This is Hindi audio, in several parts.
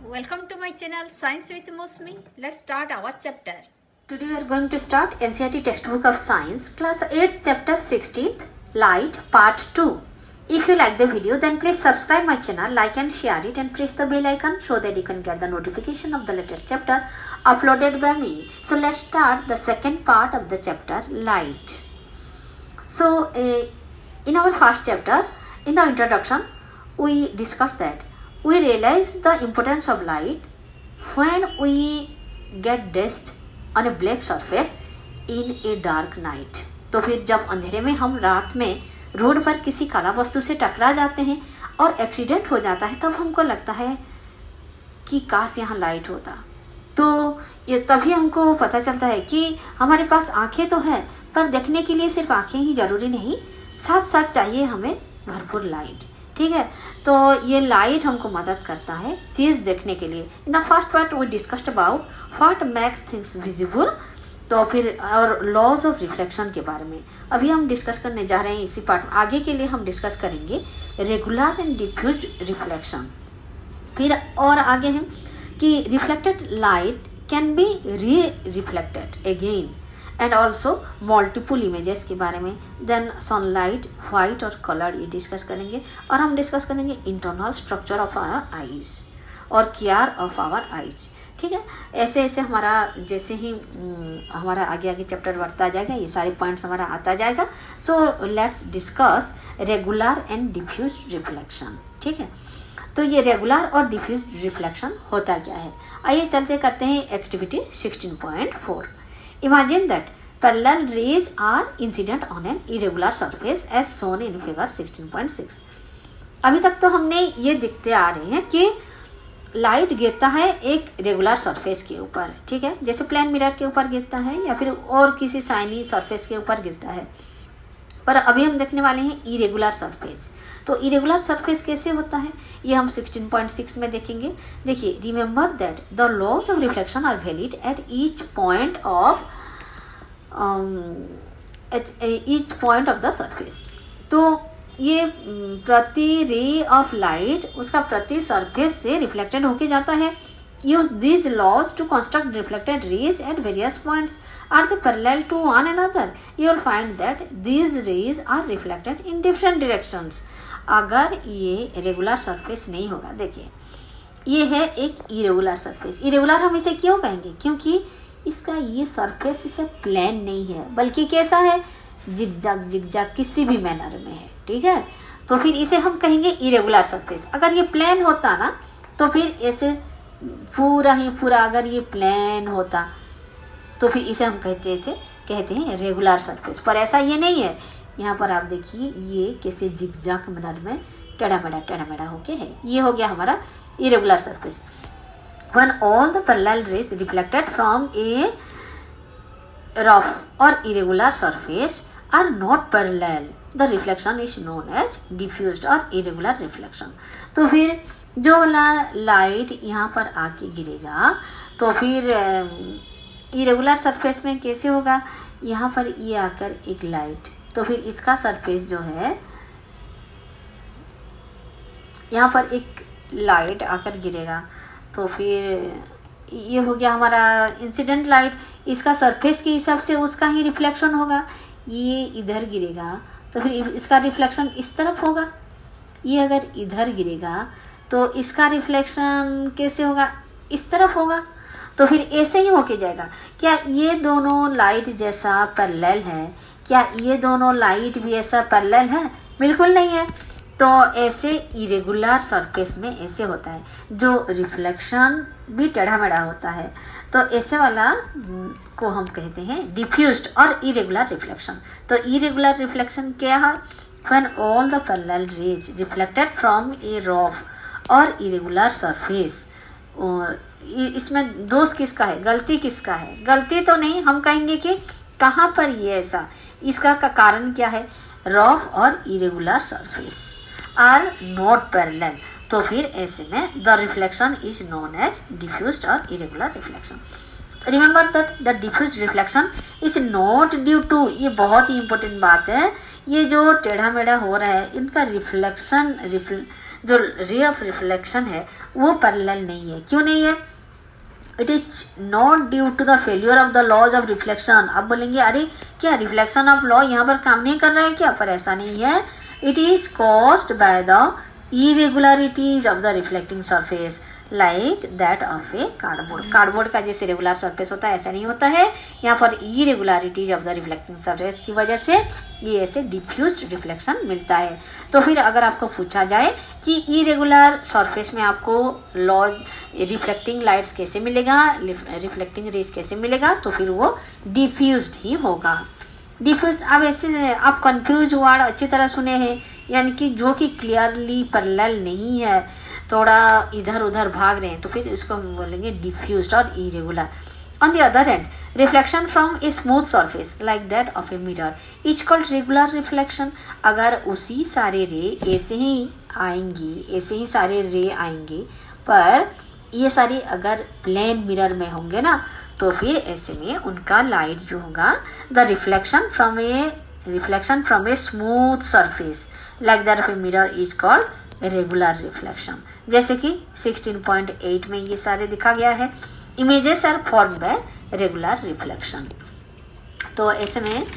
welcome to my channel Science with Mosmi. Let's start our chapter. Today we are going to start NCERT textbook of science, class 8, chapter 16th, light, part 2. If you like the video, then please subscribe my channel, like and share it, and press the bell icon so that you can get the notification of the latest chapter uploaded by me. So let's start the second part of the chapter, light. So in our first chapter, in the introduction, we discussed that we realize the importance of light when we get dust on a black surface in a dark night. तो फिर जब अंधेरे में हम रात में रोड पर किसी काला वस्तु से टकरा जाते हैं और एक्सीडेंट हो जाता है, तब हमको लगता है कि काश यहाँ लाइट होता. तो ये तभी हमको पता चलता है कि हमारे पास आंखें तो है, पर देखने के लिए सिर्फ आंखें ही जरूरी नहीं, साथ साथ चाहिए हमें भरपूर लाइट. ठीक है, तो ये लाइट हमको मदद करता है चीज़ देखने के लिए. In the first part we discussed about what makes things visible, तो फिर और लॉज ऑफ रिफ्लेक्शन के बारे में अभी हम डिस्कस करने जा रहे हैं. इसी पार्ट में आगे के लिए हम डिस्कस करेंगे रेगुलर एंड डिफ्यूज रिफ्लेक्शन. फिर और आगे हैं कि reflected light can be re reflected again and also multiple images के बारे में. देन सनलाइट वाइट और कलर ये डिस्कस करेंगे, और हम डिस्कस करेंगे internal structure of our eyes और केयर ऑफ आवर आईज. ठीक है, ऐसे ऐसे हमारा जैसे ही हमारा आगे आगे चैप्टर बढ़ता जाएगा, ये सारे पॉइंट्स हमारा आता जाएगा. So let's discuss regular and diffuse reflection. ठीक है, तो ये रेगुलर और डिफ्यूज रिफ्लेक्शन होता क्या है, आइए चलते करते हैं activity 16.4. Imagine that parallel rays are incident on an irregular surface as shown in figure 16.6. अभी तक तो हमने ये दिखते आ रहे हैं कि लाइट गिरता है एक रेगुलर सरफेस के ऊपर. ठीक है, जैसे प्लेन मिरर के ऊपर गिरता है या फिर और किसी शाइनी सरफेस के ऊपर गिरता है. पर अभी हम देखने वाले हैं इरेगुलर सरफेस. तो इरेगुलर सरफेस कैसे होता है ये हम 16.6 में देखेंगे. देखिए, remember that the laws of reflection are valid at each point of the surface. तो ये प्रति रे ऑफ लाइट उसका प्रति सरफेस से रिफ्लेक्टेड होके जाता है. Use this laws to construct reflected rays at various points. Are they parallel to one another? You will find that these rays are reflected in different directions. अगर ये रेगुलर सरफेस नहीं होगा, देखिए ये है एक इरेगुलर सरफेस. इरेगुलर हम इसे क्यों कहेंगे, क्योंकि इसका ये सरफेस इसे प्लेन नहीं है, बल्कि कैसा है, जिगजैग किसी भी मैनर में है. ठीक है, तो फिर इसे हम कहेंगे इरेगुलर सरफेस. अगर ये प्लेन होता ना, तो फिर ऐसे पूरा अगर ये प्लेन होता तो फिर इसे हम कहते हैं रेगुलर सरफेस. पर ऐसा ये नहीं है. यहाँ पर आप देखिए ये कैसे जिगजैग मैनर में टेढ़ा मेढ़ा होके है. ये हो गया हमारा irregular surface. When all the parallel rays reflected from a rough और irregular surface are not parallel, the reflection is known as diffused और इरेगुलर रिफ्लेक्शन. तो फिर जो वाला लाइट यहाँ पर आके गिरेगा, तो फिर इरेगुलर सरफेस में कैसे होगा, यहाँ पर ये आकर एक लाइट, तो फिर इसका सरफेस जो है यहाँ पर एक लाइट आकर गिरेगा, तो फिर ये हो गया हमारा इंसिडेंट लाइट. इसका सरफेस के हिसाब से उसका ही रिफ्लेक्शन होगा. ये इधर गिरेगा तो फिर इसका रिफ्लेक्शन इस तरफ होगा. ये अगर इधर गिरेगा तो इसका रिफ्लेक्शन कैसे होगा, इस तरफ होगा. तो फिर ऐसे ही होके जाएगा. क्या ये दोनों लाइट जैसा पैरेलल है, क्या ये दोनों लाइट भी ऐसा पैरेलल है, बिल्कुल नहीं है. तो ऐसे इरेगुलर सरफेस में ऐसे होता है, जो रिफ्लेक्शन भी टेढ़ा मेढ़ा होता है. तो ऐसे वाला को हम कहते हैं डिफ्यूज्ड और इरेगुलर रिफ्लेक्शन. तो इरेगुलर रिफ्लेक्शन क्या है, when all the parallel rays reflected from a rough और इरेगुलर सरफेस. इसमें दोष किसका है, गलती किसका है, गलती तो नहीं, हम कहेंगे कि कहाँ पर ये ऐसा, इसका का कारण क्या है, रफ और irregular surface are not parallel. तो फिर ऐसे में the reflection is known as diffused और irregular reflection. Remember that the diffuse reflection is not due to, ये बहुत ही इंपॉर्टेंट बात है, ये जो टेढ़ा मेढ़ा हो रहा है इनका रिफ्लेक्शन जो रे ऑफ रिफ्लेक्शन है वो पैरेलल नहीं है। क्यों नहीं है? It is not due to the failure of the laws of reflection. आप बोलेंगे अरे क्या रिफ्लेक्शन ऑफ लॉ यहाँ पर काम नहीं कर रहा है क्या? पर ऐसा नहीं है। It is caused by the irregularities of the reflecting surface like that of a cardboard। Cardboard का जैसे रेगुलर सरफेस होता है ऐसा नहीं होता है, यहाँ पर irregularities of the reflecting surface की वजह से ये ऐसे डिफ्यूज्ड रिफ्लेक्शन मिलता है। तो फिर अगर आपको पूछा जाए कि इरेगुलर सरफेस में आपको लॉज रिफ्लेक्टिंग लाइट्स कैसे मिलेगा, रिफ्लेक्टिंग रेज कैसे मिलेगा, तो फिर वो डिफ्यूज्ड ही होगा। डिफ्यूज, अब ऐसे आप कंफ्यूज वर्ड अच्छी तरह सुने हैं, यानी कि जो कि क्लियरली पैरेलल नहीं है, थोड़ा इधर उधर भाग रहे हैं, तो फिर उसको हम बोलेंगे डिफ्यूज्ड और irregular. On the other hand reflection from a smooth surface like that of a mirror is called regular reflection. अगर उसी सारे रे ऐसे ही आएंगे पर ये सारे अगर प्लेन मिरर में होंगे ना, तो फिर ऐसे में उनका लाइट जो होगा the reflection from a smooth surface like that of a mirror is called regular reflection. जैसे कि 16.8 में ये सारे दिखा गया है, images are formed by regular reflection. तो ऐसे में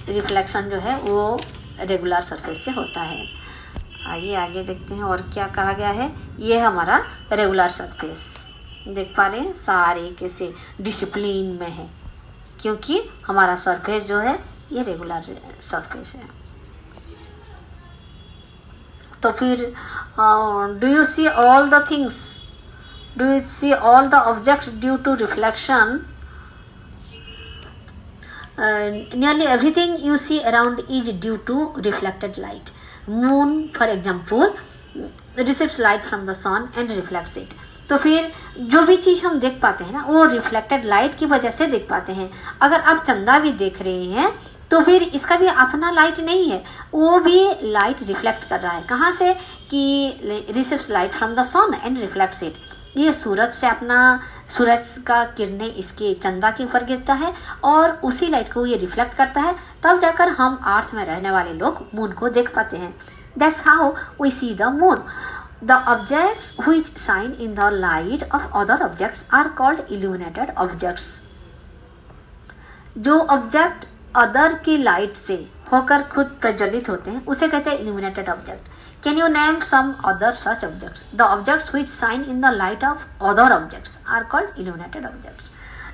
रिफ्लेक्शन जो है वो रेगुलर सरफेस से होता है। आइए आगे देखते हैं और क्या कहा गया है। ये हमारा रेगुलर सरफेस देख पा रहे हैं, सारे कैसे डिसिप्लिन में है, क्योंकि हमारा सरफेस जो है ये रेगुलर सरफेस है। तो फिर do you see all the things, do you see all the objects due to reflection? Nearly everything you see around is due to reflected light. Moon, for example, receives light from the sun and reflects it. तो फिर जो भी चीज़ हम देख पाते हैं ना वो रिफ्लेक्टेड लाइट की वजह से देख पाते हैं। अगर आप चंदा भी देख रहे हैं तो फिर इसका भी अपना लाइट नहीं है, वो भी लाइट रिफ्लेक्ट कर रहा है। कहाँ से? कि receives light from the sun and reflects it. ये सूरज का किरणें इसके चंदा के ऊपर गिरता है और उसी लाइट को ये रिफ्लेक्ट करता है, तब जाकर हम अर्थ में रहने वाले लोग मून को देख पाते हैं। That's how we see the moon. The objects which shine in the light of other objects are called illuminated objects. जो ऑब्जेक्ट अदर की लाइट से होकर खुद प्रज्वलित होते हैं उसे कहते हैं illuminated object. Can you name some other such objects? The objects which shine in the light of other objects are called illuminated objects.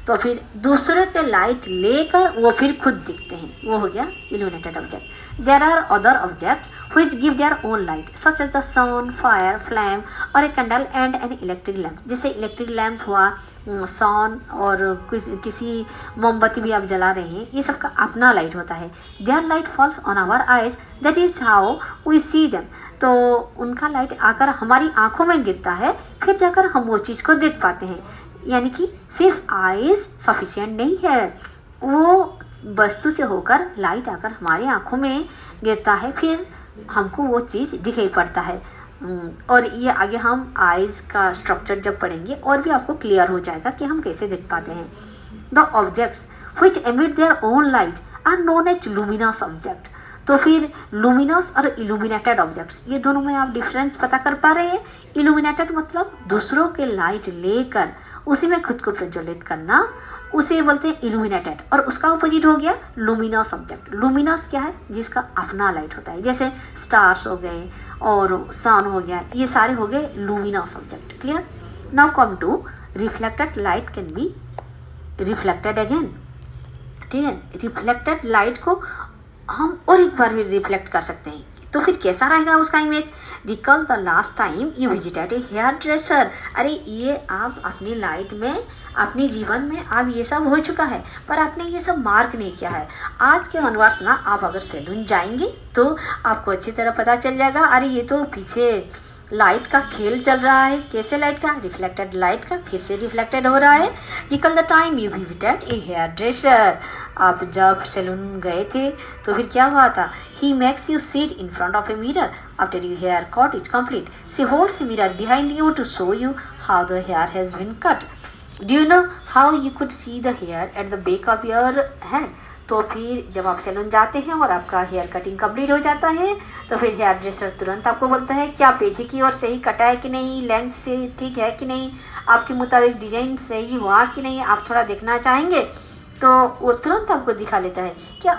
तो फिर दूसरे के लाइट लेकर वो फिर खुद दिखते हैं, वो हो गया illuminated object. There are other objects which give their own light, such as the sun, fire, flame, or a candle and an electric lamp. जैसे इलेक्ट्रिक लैम्प हुआ, सन और किसी मोमबत्ती भी आप जला रहे हैं, ये सब का अपना लाइट होता है। Their light falls on our eyes, that is how we see them. तो उनका लाइट आकर हमारी आंखों में गिरता है, फिर जाकर हम वो चीज़ को देख पाते हैं। यानी कि सिर्फ आइज सफिशिएंट नहीं है, वो वस्तु से होकर लाइट आकर हमारी आंखों में गिरता है, फिर हमको वो चीज़ दिखाई पड़ता है। और ये आगे हम आइज़ का स्ट्रक्चर जब पढ़ेंगे और भी आपको क्लियर हो जाएगा कि हम कैसे देख पाते हैं। The objects which emit their own light are known as luminous object. तो फिर लुमिनस और इल्यूमिनेटेड ऑब्जेक्ट्स, ये दोनों में आप डिफरेंस पता कर पा रहे हैं। इल्यूमिनेटेड मतलब दूसरों के लाइट लेकर उसी में खुद को प्रज्वलित करना, उसे बोलते हैं इल्यूमिनेटेड। और उसका अपोजिट हो गया लुमिनस ऑब्जेक्ट। लुमिनस क्या है? जिसका अपना लाइट होता है, जैसे स्टार्स हो गए और सन हो गया, ये सारे हो गए luminous object. Clear? Now come to reflected light can be reflected again. ठीक है, रिफ्लेक्टेड लाइट को हम और एक बार भी रिफ्लेक्ट कर सकते हैं। तो फिर कैसा रहेगा उसका image? Recall the last time you visited a hairdresser. अरे ये आप अपनी लाइट में, अपने जीवन में आप ये सब हो चुका है, पर आपने ये सब मार्क नहीं किया है। आज के ऑनवर्ड्स ना आप अगर सैलून जाएंगे तो आपको अच्छी तरह पता चल जाएगा, अरे ये तो पीछे लाइट का खेल चल रहा है। कैसे लाइट का? रिफ्लेक्टेड लाइट का फिर से रिफ्लेक्टेड हो रहा है। Recall the time you visited a hairdresser. आप जब सैलून गए थे तो फिर क्या हुआ था? He makes you sit in front of a mirror after your hair cut is complete. She holds a mirror behind you to show you how the hair has been cut. Do you know how you could see the hair at the back of your head? तो फिर जब आप सैलून जाते हैं और आपका हेयर कटिंग कंप्लीट हो जाता है तो फिर हेयर ड्रेसर तुरंत आपको बोलता है क्या पीछे की ओर सही कटा है कि नहीं, लेंथ से ठीक है कि नहीं, आपके मुताबिक डिजाइन सही हुआ कि नहीं, आप थोड़ा देखना चाहेंगे? तो वो तुरंत आपको दिखा लेता है। क्या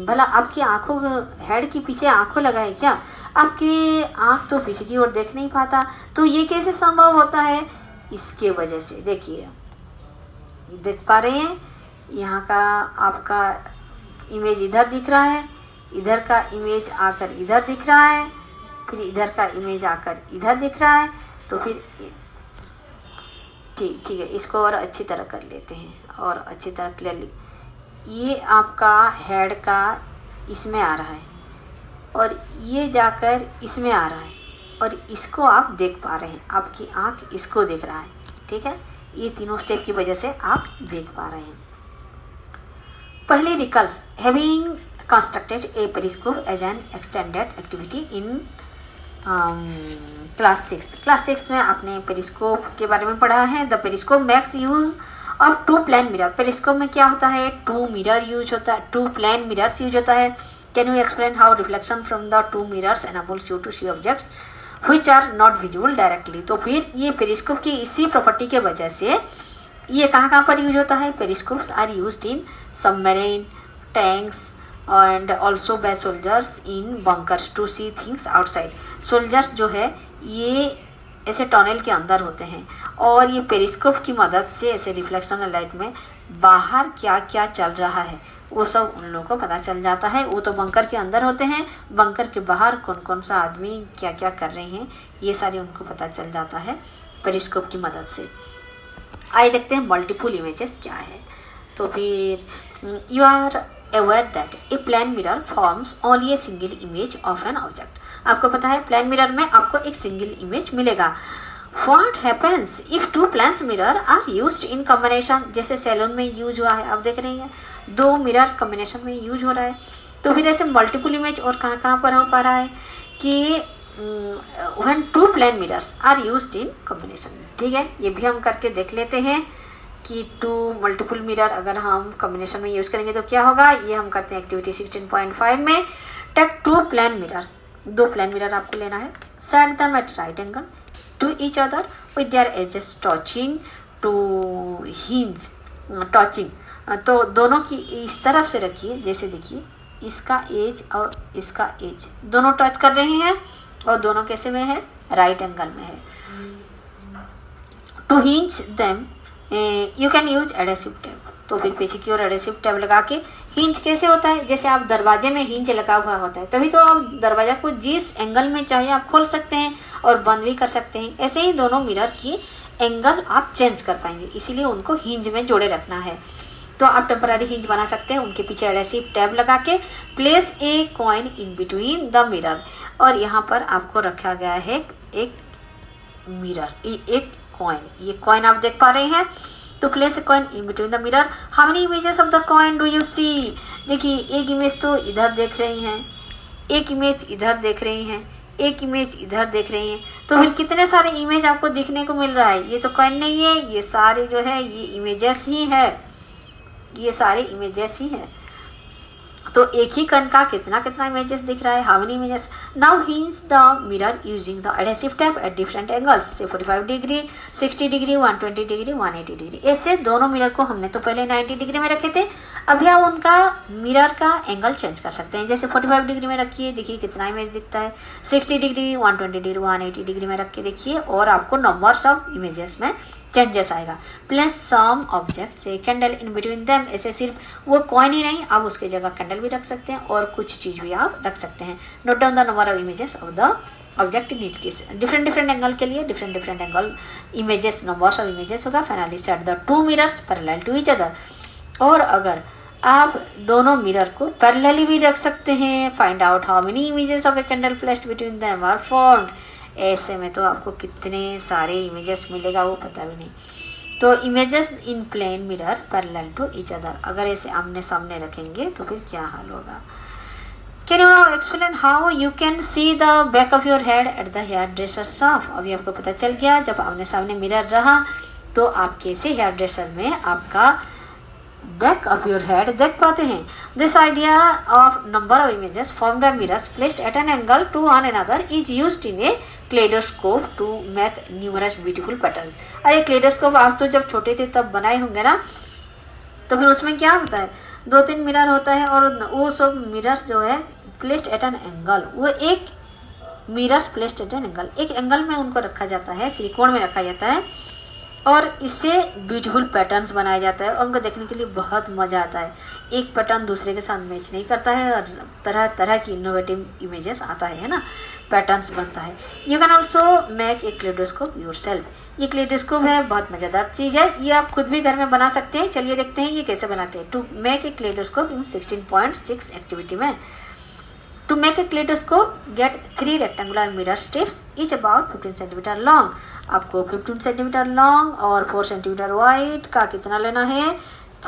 भला आपकी आंखों, हेड के पीछे आंखों लगा है क्या? आपकी आंख तो पीछे की ओर देख नहीं पाता। तो ये कैसे संभव होता है? इसके वजह से देखिए, देख पा रहे हैं यहाँ का आपका इमेज इधर दिख रहा है, इधर का इमेज आकर इधर दिख रहा है, फिर इधर का इमेज आकर इधर दिख रहा है। तो फिर ठीक है, इसको और अच्छी तरह कर लेते हैं और अच्छी तरह क्लियरली। ये आपका हेड का इसमें आ रहा है और ये जाकर इसमें आ रहा है और इसको आप देख पा रहे हैं, आपकी आँख इसको देख रहा है। ठीक है, ये तीनों स्टेप की वजह से आप देख पा रहे हैं। पहले recalls having constructed a periscope as an extended activity in class 6 में आपने पेरिस्कोप के बारे में पढ़ा है। The periscope makes use of 2 plane mirror. Periscope में क्या होता है? 2 मिरर यूज होता है, 2 प्लेन मिरर्स यूज होता है। Can you explain how reflection from the 2 mirrors enables you to see objects which are not visible directly? तो फिर ये पेरिस्कोप की इसी प्रॉपर्टी के वजह से ये कहाँ पर यूज होता है? Periscopes are used in submarine, tanks and also by soldiers in bunkers to see things outside. Soldiers जो है ये ऐसे टनल के अंदर होते हैं और ये पेरिस्कोप की मदद से ऐसे रिफ्लेक्शन लाइट में बाहर क्या क्या चल रहा है वो सब उन लोगों को पता चल जाता है। वो तो बंकर के अंदर होते हैं, बंकर के बाहर कौन कौन सा आदमी क्या क्या कर रहे हैं ये सारे उनको पता चल जाता है पेरिस्कोप की मदद से। आइए देखते हैं मल्टीपल इमेजेस क्या है। तो फिर you are aware that a plane mirror forms only a single image of an object. आपको पता है प्लेन मिरर में आपको एक सिंगल इमेज मिलेगा। What happens if 2 planes mirror are used in combination? जैसे सैलून में यूज हुआ है, आप देख रहे हैं 2 मिरर कॉम्बिनेशन में यूज हो रहा है। तो फिर ऐसे मल्टीपल इमेज और कहाँ पर हो पा रहा है कि when 2 plane mirrors are used in combination। ठीक है, ये भी हम करके देख लेते हैं कि 2 मल्टीपल मिरर अगर हम कॉम्बिनेशन में यूज करेंगे तो क्या होगा। ये हम करते हैं एक्टिविटी 16.5 में। Take 2 plane mirror, 2 plane mirror आपको लेना है। Set them at right angle to each other with their edges touching to hinge touching। तो दोनों की इस तरफ से रखिए, जैसे देखिए इसका एज और इसका एज दोनों टच कर रहे हैं और दोनों कैसे में है? राइट एंगल में है। To hinge them you can use adhesive tape. तो फिर पीछे की ओर एडेसिव टेप लगा के हिंज कैसे होता है? जैसे आप दरवाजे में हिंज लगा हुआ होता है तभी तो आप दरवाजा को जिस एंगल में चाहे आप खोल सकते हैं और बंद भी कर सकते हैं। ऐसे ही दोनों मिरर की एंगल आप चेंज कर पाएंगे, इसीलिए उनको हिंज में जोड़े रखना है। तो आप टेम्पररी हिंज बना सकते हैं, उनके पीछे एडेसिव टैब लगा के। Place a coin in between the mirror. और यहाँ पर आपको रखा गया है एक मिरर, एक कॉइन। ये कॉइन आप देख पा रहे हैं। तो place a coin in between the mirror. How many images of the coin do you see? देखिए एक इमेज तो इधर देख रही हैं, एक इमेज इधर देख रही हैं, एक इमेज इधर देख रही हैं। तो फिर कितने सारे इमेज आपको दिखने को मिल रहा है? ये तो कॉइन नहीं है, ये सारे जो है ये इमेजेस ही है, ये सारे इमेजेस ही है। तो एक ही कण का कितना कितना इमेजेस दिख रहा है? How many images? Now hinge the mirror using the adhesive tap at different angles, से 45 डिग्री, 60 डिग्री, 120 डिग्री, 180 डिग्री। ऐसे दोनों मिरर को हमने तो पहले 90 डिग्री में रखे थे, अभी आप उनका मिरर का एंगल चेंज कर सकते हैं। जैसे 45 डिग्री में रखिए, देखिए कितना इमेज दिखता है। 60 डिग्री, 120 डिग्री, 180 डिग्री में रख के देखिए और आपको नंबर्स ऑफ इमेजेस में चेंजेस आएगा। प्लस सम ऑब्जेक्ट से कैंडल इन बिटवीन देम। ऐसे सिर्फ वो कॉइन ही नहीं, आप उसके जगह कैंडल भी रख सकते हैं और कुछ चीज़ भी आप रख सकते हैं। Note down the number of images of the object in each case. Different angle के लिए different angle images, numbers of images होगा। Finally set the 2 mirrors parallel to each other. और अगर आप दोनों मिरर को पैरेलली भी रख सकते हैं। Find out how many images of a candle flashed between them are formed. ऐसे में तो आपको कितने सारे इमेजेस मिलेगा वो पता भी नहीं। तो images in plane mirror parallel to each other, अगर ऐसे आमने सामने रखेंगे तो फिर क्या हाल होगा। Can you now explain how you can see the back of your head at the hairdresser shop? अभी आपको पता चल गया, जब आमने सामने मिरर रहा तो आप कैसे हेयर ड्रेसर में आपका बैक ऑफ योर हेड देख पाते हैं. This idea of number of images from the mirrors placed at an angle to one another is used in a kaleidoscope to make numerous beautiful patterns. अरे क्लेडोस्कोप आप तो जब छोटे थे तब बनाए होंगे ना, तो फिर उसमें क्या होता है, 2-3 मिरर होता है और वो सब मिरर्स जो है प्लेस्ड एट एन एंगल, वो एक mirrors placed at an angle, एक एंगल में उनको रखा जाता है, त्रिकोण में रखा जाता है और इससे ब्यूटीफुल पैटर्न्स बनाया जाता है और उनको देखने के लिए बहुत मज़ा आता है. एक पैटर्न दूसरे के साथ मैच नहीं करता है और तरह तरह की इनोवेटिव इमेजेस आता है ना, पैटर्न्स बनता है. You can also make a kaleidoscope yourself. ये क्लेडोस्कोप है, बहुत मज़ेदार चीज़ है, ये आप खुद भी घर में बना सकते हैं. चलिए देखते हैं ये कैसे बनाते हैं. To make a kaleidoscope in 16.6 activity में. To make a kaleidoscope, get 3 rectangular mirror strips, each about 15 cm long. आपको 15 cm लॉन्ग और 4 cm वाइड का कितना लेना है,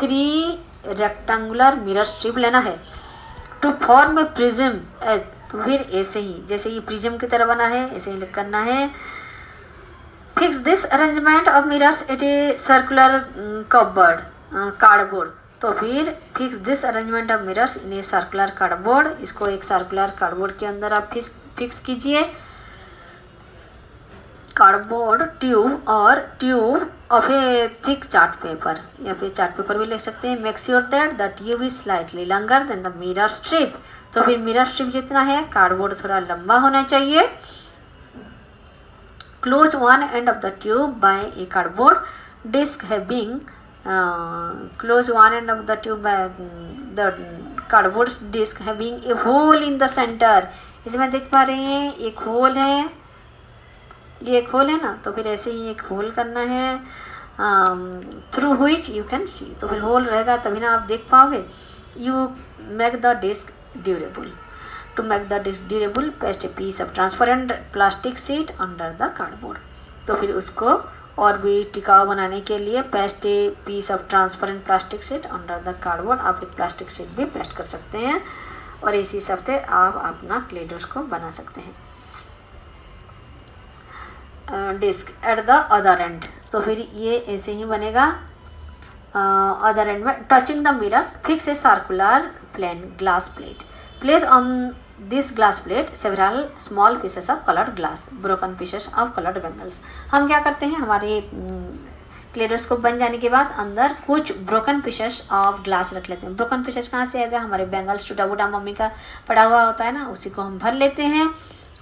3 रेक्टेंगुलर मिरर स्ट्रिप लेना है. To form a prism as, तो फिर ऐसे ही जैसे ये प्रिज्म की तरह बना है ऐसे ही करना है. Fix this arrangement of mirrors at a circular cardboard. तो फिर fix this arrangement of mirrors in a circular cardboard. इसको एक सर्कुलर कार्डबोर्ड के अंदर आप फिक्स कीजिए. कार्डबोर्ड ट्यूब और tube of a thick chart paper, या फिर चार्ट पेपर भी ले सकते हैं. Make sure that the tube is slightly longer than the mirror strip. तो फिर मिरर स्ट्रिप जितना है कार्डबोर्ड थोड़ा लंबा होना चाहिए. Close one end of the tube by a cardboard disc having close one end of the tube by the cardboard disc having a hole in the center. इसमें देख पा रहे हैं एक होल है, ये एक होल है ना, तो फिर ऐसे ही एक होल करना है through which you can see. तो फिर होल रहेगा तभी ना आप देख पाओगे. You make the disc durable. To make the disc durable paste a piece of transparent plastic sheet under the cardboard. तो फिर उसको और भी टिकाऊ बनाने के लिए paste a piece of transparent plastic sheet under the cardboard. आप एक प्लास्टिक शीट भी पेस्ट कर सकते हैं और इसी हिसाब से आप अपना क्लेडोस्कोप बना सकते हैं. Disc at the other end. तो फिर ये ऐसे ही बनेगा. अदर एंड में touching the mirrors fix a circular plane glass plate. Place on this glass plate several small pieces of colored glass, broken pieces of colored bangles. हम क्या करते हैं, हमारे क्लेडोस्कोप बन जाने के बाद अंदर कुछ ब्रोकन पीसेस ऑफ ग्लास रख लेते हैं. ब्रोकन पीसेस कहाँ से आएगा, हमारे बैंगल्स टूटा फूटा मम्मी का पड़ा हुआ होता है ना, उसी को हम भर लेते हैं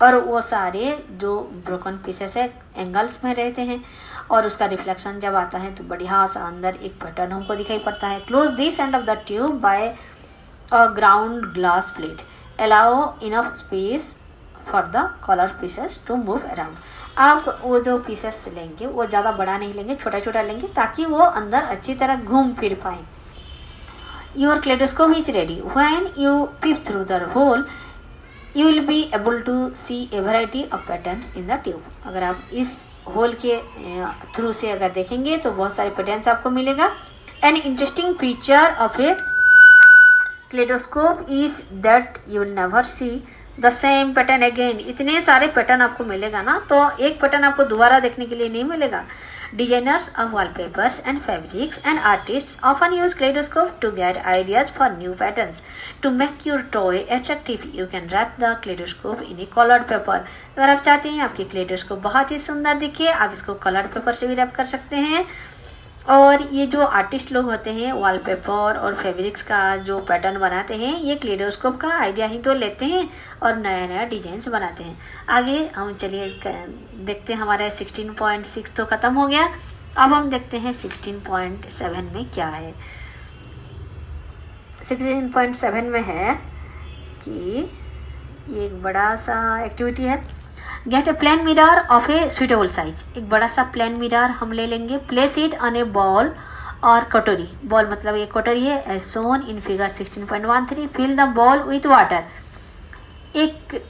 और वो सारे जो ब्रोकन पीसेस है एंगल्स में रहते हैं और उसका रिफ्लेक्शन जब आता है तो बढ़िया सा अंदर एक पैटर्न हमको दिखाई पड़ता है. Close this and of the tube bye a ground glass plate. allow enough space for the color pieces to move around. आप वो जो पीसेस लेंगे वो ज़्यादा बड़ा नहीं लेंगे, छोटा छोटा लेंगे ताकि वो अंदर अच्छी तरह घूम फिर पाए. Your kaleidoscope is ready. When you peep through the hole, you will be able to see a variety of patterns in the tube. अगर आप इस होल के थ्रू से अगर देखेंगे तो बहुत सारे पैटर्न्स आपको मिलेगा. An interesting feature of a kaleidoscope is that you will never see the same pattern again. इतने सारे पैटर्न आपको मिलेगा ना, तो एक पैटर्न आपको दोबारा देखने के लिए नहीं मिलेगा. Designers of wallpapers and fabrics and artists often use kaleidoscope to get ideas for new patterns. To make your toy attractive, you can wrap the kaleidoscope in a colored paper. अगर आप चाहते हैं आपकी kaleidoscope बहुत ही सुंदर दिखे, आप इसको colored paper से भी रैप कर सकते हैं. और ये जो आर्टिस्ट लोग होते हैं वॉलपेपर और फैब्रिक्स का जो पैटर्न बनाते हैं, ये क्लेडोस्कोप का आइडिया ही तो लेते हैं और नया नया डिजाइन्स बनाते हैं. आगे हम चलिए देखते हैं. हमारा 16.6 तो ख़त्म हो गया. अब हम देखते हैं 16.7 में क्या है. 16.7 में है कि ये एक बड़ा सा एक्टिविटी है. Get a plane mirror of a suitable size. एक बड़ा सा प्लेन मिरर हम ले लेंगे. Place it on a bowl और कटोरी. बॉल मतलब ये कटोरी है as shown in figure 16.13. Fill the bowl with water. एक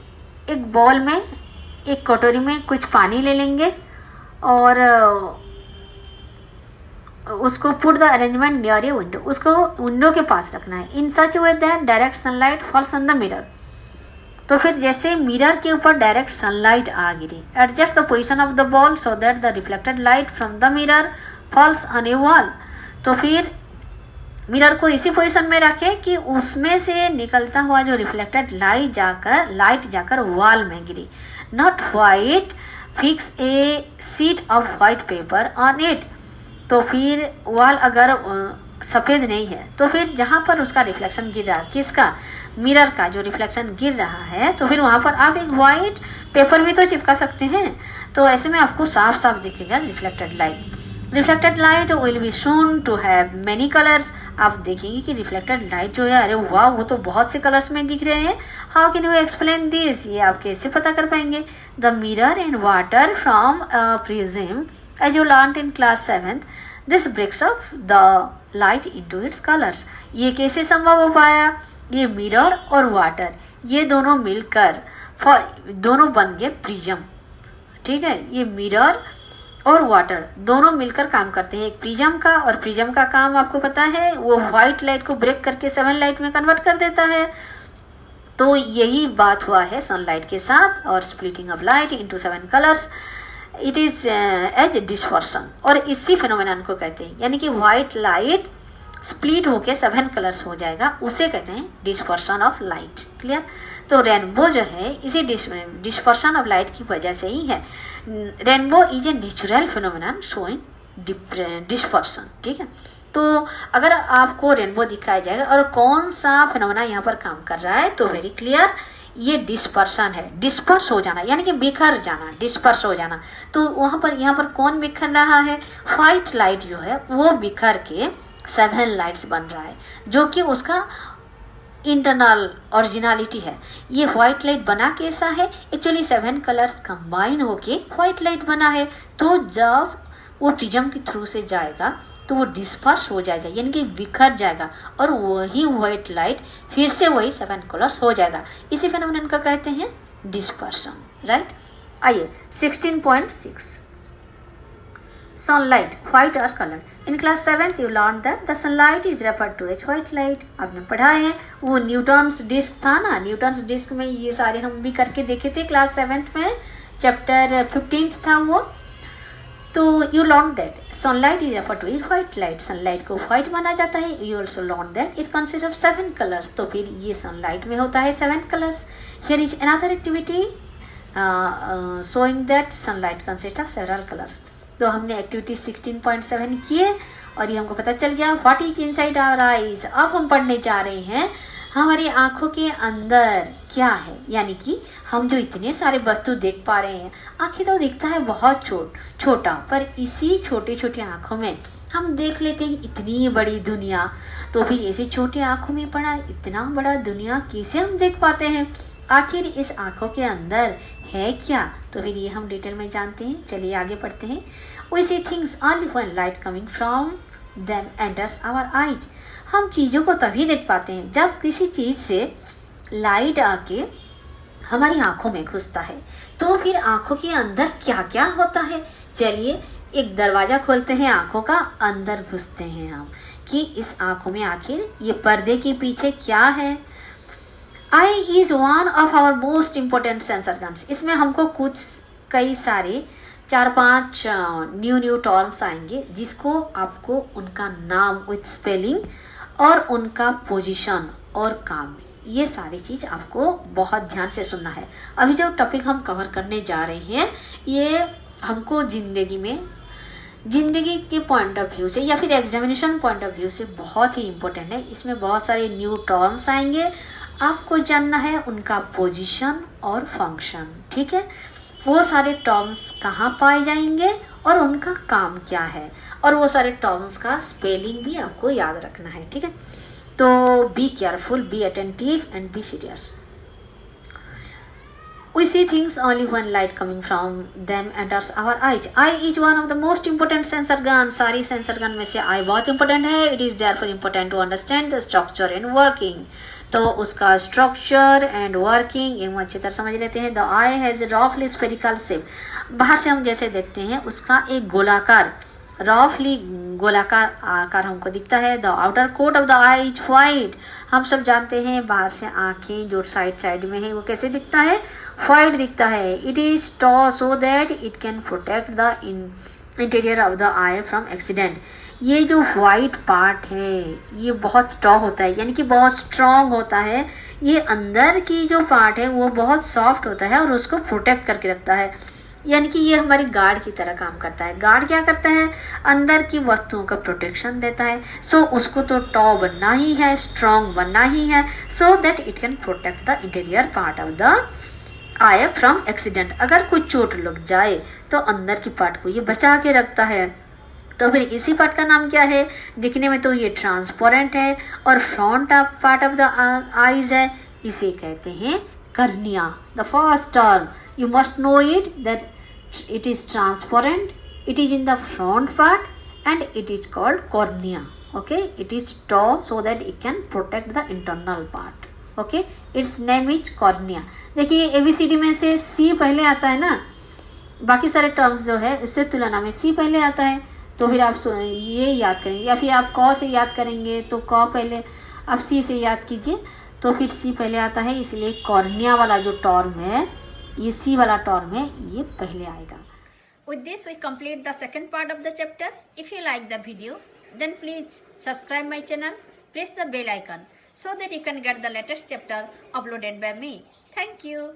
बॉल में एक कटोरी में कुछ पानी ले लेंगे और उसको put the arrangement near a window. उसको विंडो के पास रखना है. In such way that direct sunlight falls on the mirror. तो फिर जैसे मिरर के ऊपर डायरेक्ट सनलाइट आ गिरी. Adjust the position of the ball so that the reflected light from the mirror falls on a wall. तो फिर मिरर को इसी पोजीशन में रखें कि उसमें से निकलता हुआ जो रिफ्लेक्टेड लाइट जाकर वॉल में गिरी। Not white, fix a sheet of white paper on it. तो फिर वॉल अगर सफ़ेद नहीं है तो फिर जहाँ पर उसका रिफ्लेक्शन गिर रहा है, किसका, मिरर का जो रिफ्लेक्शन गिर रहा है, तो फिर वहाँ पर आप एक वाइट पेपर भी तो चिपका सकते हैं। तो ऐसे में आपको साफ साफ दिखेगा reflected light. Reflected light will be shown to have many colours. आप देखेंगे कि रिफ्लेक्टेड लाइट जो है, अरे वाह, वो तो बहुत से कलर्स में दिख रहे हैं। How can you explain this, ये आप कैसे पता कर पाएंगे। The mirror and water from prism as you learn in class 7th, this breaks of the light into its colours. ये कैसे संभव हो पाया, ये मिरर और वाटर ये दोनों मिलकर दोनों बन गए प्रिज्म। ठीक है, ये मिरर और वाटर दोनों मिलकर काम करते हैं एक प्रिज्म का, और प्रिज्म का काम आपको पता है, वो व्हाइट लाइट को ब्रेक करके 7 लाइट में कन्वर्ट कर देता है। तो यही बात हुआ है सनलाइट के साथ, और splitting of light into 7 colours, it is as dispersion. और इसी फिनोमेनन को कहते हैं, यानी कि व्हाइट लाइट स्प्लिट होके 7 कलर्स हो जाएगा, उसे कहते हैं डिस्पर्सन ऑफ लाइट। क्लियर। तो रेनबो जो है इसी डिस्पर्शन ऑफ लाइट की वजह से ही है। Rainbow is a natural phenomenon showing dispersion. ठीक है, तो अगर आपको रेनबो दिखाया जाएगा और कौन सा फिनोमेना यहाँ पर काम कर रहा है, तो वेरी क्लियर, ये डिस्पर्सन है। डिस्पर्स हो जाना यानी कि बिखर जाना, डिस्पर्स हो जाना। तो वहाँ पर यहाँ पर कौन बिखर रहा है, व्हाइट लाइट जो है वो बिखर के 7 लाइट्स बन रहा है, जो कि उसका इंटरनल ओरिजिनलिटी है। ये व्हाइट लाइट बना कैसा है, एक्चुअली 7 कलर्स कंबाइन होके व्हाइट लाइट बना है। तो जब वो प्रिज्म के थ्रू से जाएगा तो वो डिस्पर्स हो जाएगा, यानी कि बिखर जाएगा, और वही व्हाइट लाइट फिर से वही 7 कलर्स हो जाएगा। इसी फेनोमेनन का कहते हैं डिस्पर्सन। राइट। आइए 16.6 sunlight, white or colored. In class 7th you learned that the sunlight is referred to as white light. आपने पढ़ा है, वो न्यूटन्स डिस्क था ना, न्यूटन्स डिस्क में ये सारे हम भी करके देखे थे क्लास 7th में, चैप्टर 15 था वो। तो you learned that sunlight is referred to as white light. sunlight को white माना जाता है। You also learned that it consists of 7 colors. तो फिर ये sunlight में होता है 7 colors. Here is another activity showing that sunlight consists of several colors. तो हमने एक्टिविटी 16.7 किए और ये हमको पता चल गया what is inside our eyes. अब हम पढ़ने जा रहे हैं हमारी आंखों के अंदर क्या है, यानी कि हम जो इतने सारे वस्तु देख पा रहे हैं, आंखें तो दिखता है बहुत छोटा, पर इसी छोटे छोटे आंखों में हम देख लेते हैं इतनी बड़ी दुनिया। तो फिर ऐसे छोटे आंखों में पड़ा इतना बड़ा दुनिया कैसे हम देख पाते हैं, आखिर इस आंखों के अंदर है क्या, तो फिर ये हम डिटेल में जानते हैं। चलिए आगे पढ़ते हैं। We see things only when light coming from them enters our eyes. हम चीज़ों को तभी देख पाते हैं जब किसी चीज़ से लाइट आके हमारी आंखों में घुसता है। तो फिर आंखों के अंदर क्या क्या होता है, चलिए एक दरवाज़ा खोलते हैं, आंखों का अंदर घुसते हैं हम कि इस आंखों में आखिर ये पर्दे के पीछे क्या है। Eye is one of our most important sense organs. इसमें हमको कई सारे 4-5 न्यू टर्म्स आएंगे, जिसको आपको उनका नाम विथ स्पेलिंग और उनका पोजीशन और काम, ये सारी चीज़ आपको बहुत ध्यान से सुनना है। अभी जो टॉपिक हम कवर करने जा रहे हैं ये हमको ज़िंदगी के पॉइंट ऑफ व्यू से या फिर एग्जामिनेशन पॉइंट ऑफ व्यू से बहुत ही इम्पोर्टेंट है। इसमें बहुत सारे न्यू टर्म्स आएंगे, आपको जानना है उनका पोजीशन और फंक्शन। ठीक है, वो सारे टर्म्स कहाँ पाए जाएंगे और उनका काम क्या है, और वो सारे टर्म्स का स्पेलिंग भी आपको याद रखना है। ठीक है, तो be careful, be attentive and be serious. We see things only when light coming from them enters our eyes. Eye is one of the most important sensor gun. सारी सेंसर गन में से आई बहुत इंपॉर्टेंट है। It is therefore important to understand the structure and working. तो उसका स्ट्रक्चर एंड वर्किंग एक अच्छी तरह समझ लेते हैं। The eye has a roughly spherical shape. बाहर से हम जैसे देखते हैं उसका एक गोलाकार रफली गोलाकार आकार हमको दिखता है। The outer coat of the eye is white. हम सब जानते हैं बाहर से आँखें जो साइड में है वो कैसे दिखता है, वाइट दिखता है। It is tough so that it can protect the interior of the eye from accident. ये जो वाइट पार्ट है ये बहुत स्ट्रॉन्ग होता है, यानी कि बहुत स्ट्रॉन्ग होता है। ये अंदर की जो पार्ट है वो बहुत सॉफ्ट होता है और उसको प्रोटेक्ट करके रखता है, यानी कि ये हमारी गार्ड की तरह काम करता है। गार्ड क्या करता है, अंदर की वस्तुओं का प्रोटेक्शन देता है। सो उसको तो टॉ बनना ही है, स्ट्रॉन्ग बनना ही है, सो that it can protect the interior part of the eye from accident. अगर कुछ चोट लग जाए तो अंदर की पार्ट को ये बचा के रखता है। तो फिर इसी पार्ट का नाम क्या है, दिखने में तो ये ट्रांसपेरेंट है और front part of the eyes है, इसे कहते हैं cornea. The first term you must know it, that it is transparent, it is in the front part and it is called cornea. Okay, it is tall so that it can protect the internal part. Okay, its name is cornea. देखिए ABCD में से C पहले आता है ना, बाकी सारे टर्म्स जो है उससे तुलना में C पहले आता है, तो फिर आप ये याद करेंगे, या फिर आप क से याद करेंगे तो क पहले, आप C से याद कीजिए तो फिर C पहले आता है, इसलिए कॉर्निया वाला जो टर्म है, ये सी वाला टर्म है, ये पहले आएगा। With this we complete the second part of the chapter. If you like the video, then please subscribe my channel, press the bell icon so that you can get the latest chapter uploaded by me. Thank you.